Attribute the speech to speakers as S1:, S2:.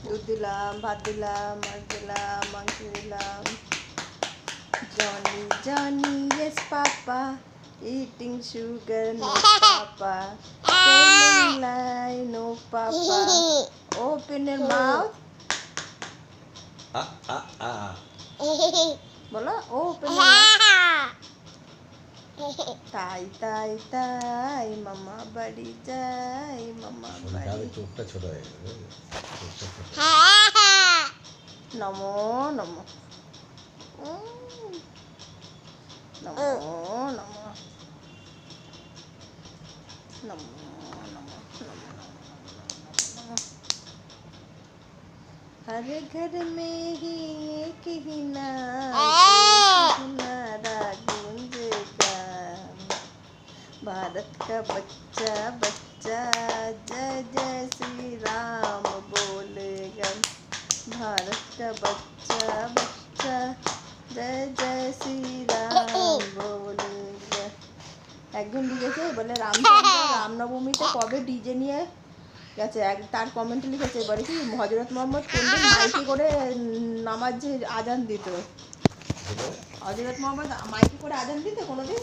S1: দুধ দিলাম, ভাত দিলাম, মাছ দিলাম, মাংস দিলাম। Johnny, Johnny, yes papa, eating sugar, no papa, telling lie, no papa, open your mouth, বলো open your mouth, তাই তাই তাই মামা বাড়ি যাই, মামা বাড়ি।
S2: চোখটা ছোট হয়ে গেছে।
S1: নমো নমো নমো নমো নমো নমো নমো। हर घर में ही एक ही नाम, हमारा गूंजेगा। भारत का बच्चा बच्चा जय जय श्री राम बोलेगा। भारत का बच्चा बच्चा जय जय श्री राम बोलेगा। একজন লিখেছে বলে রামনবমীতে কবে ডিজে নিয়ে গেছে, তার কমেন্টে লিখেছে এবারে কি হজরত মোহাম্মদ কোনদিন মাইকে করে নামাজ আজান দিত, হজরত মোহাম্মদ মাইকে করে আজান দিত কোনোদিন?